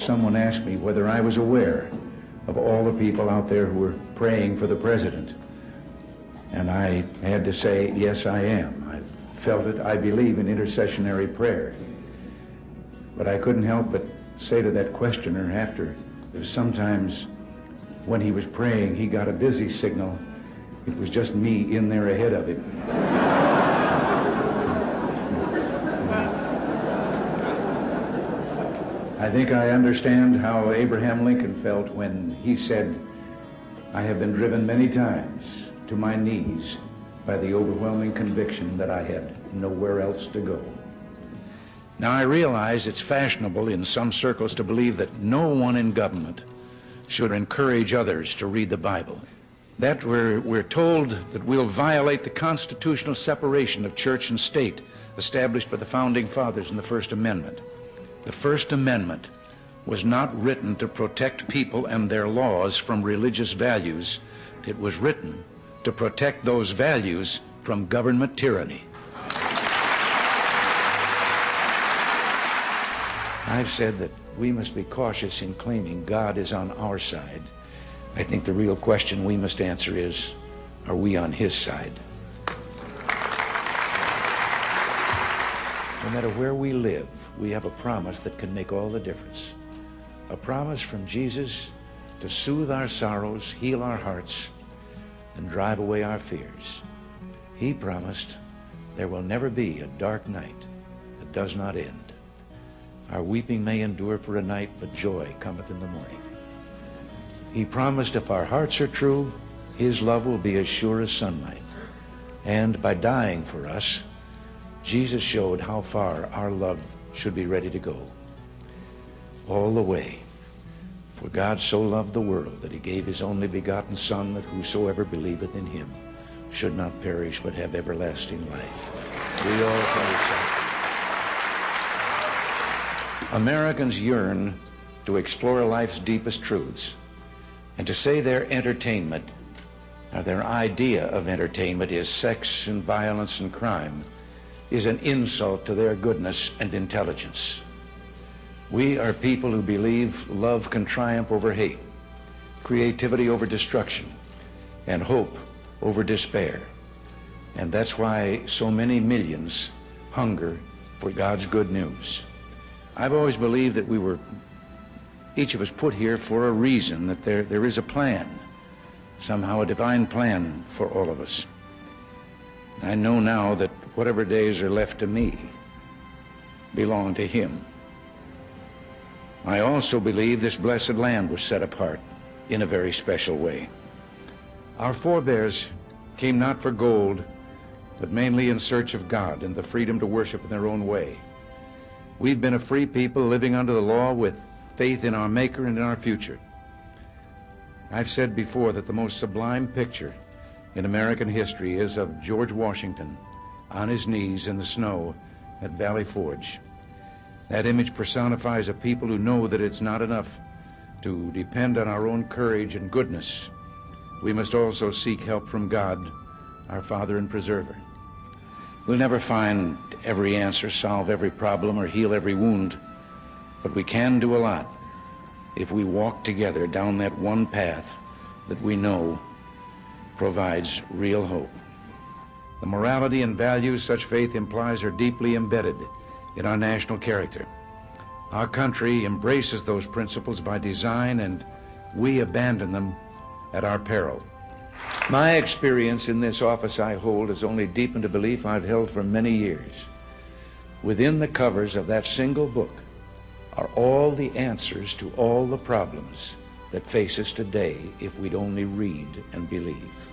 someone asked me whether I was aware of all the people out there who were praying for the president. And I had to say, yes, I am. I felt it. I believe in intercessionary prayer. But I couldn't help but say to that questioner after, sometimes when he was praying, he got a busy signal. It was just me in there ahead of him. I think I understand how Abraham Lincoln felt when he said, I have been driven many times to my knees by the overwhelming conviction that I had nowhere else to go. Now, I realize it's fashionable in some circles to believe that no one in government should encourage others to read the Bible. That we're told that we'll violate the constitutional separation of church and state established by the Founding Fathers in the First Amendment. The First Amendment was not written to protect people and their laws from religious values. It was written to protect those values from government tyranny. I've said that we must be cautious in claiming God is on our side. I think the real question we must answer is, are we on His side? No matter where we live, we have a promise that can make all the difference. A promise from Jesus to soothe our sorrows, heal our hearts, and drive away our fears. He promised there will never be a dark night that does not end. Our weeping may endure for a night, but joy cometh in the morning. He promised if our hearts are true, His love will be as sure as sunlight. And by dying for us, Jesus showed how far our love should be ready to go. All the way. For God so loved the world that He gave His only begotten Son, that whosoever believeth in Him should not perish but have everlasting life. We all perish. Americans yearn to explore life's deepest truths, and to say their entertainment, or their idea of entertainment, is sex and violence and crime, is an insult to their goodness and intelligence. We are people who believe love can triumph over hate, creativity over destruction, and hope over despair. And that's why so many millions hunger for God's good news. I've always believed that we were, each of us, put here for a reason, that there is a plan, somehow a divine plan for all of us. I know now that whatever days are left to me belong to Him. I also believe this blessed land was set apart in a very special way. Our forebears came not for gold, but mainly in search of God and the freedom to worship in their own way. We've been a free people living under the law with faith in our Maker and in our future. I've said before that the most sublime picture in American history is of George Washington on his knees in the snow at Valley Forge. That image personifies a people who know that it's not enough to depend on our own courage and goodness. We must also seek help from God, our Father and Preserver. We'll never find every answer, solve every problem, or heal every wound, but we can do a lot if we walk together down that one path that we know provides real hope. The morality and values such faith implies are deeply embedded in our national character. Our country embraces those principles by design, and we abandon them at our peril. My experience in this office I hold has only deepened a belief I've held for many years. Within the covers of that single book are all the answers to all the problems that face us today if we'd only read and believe.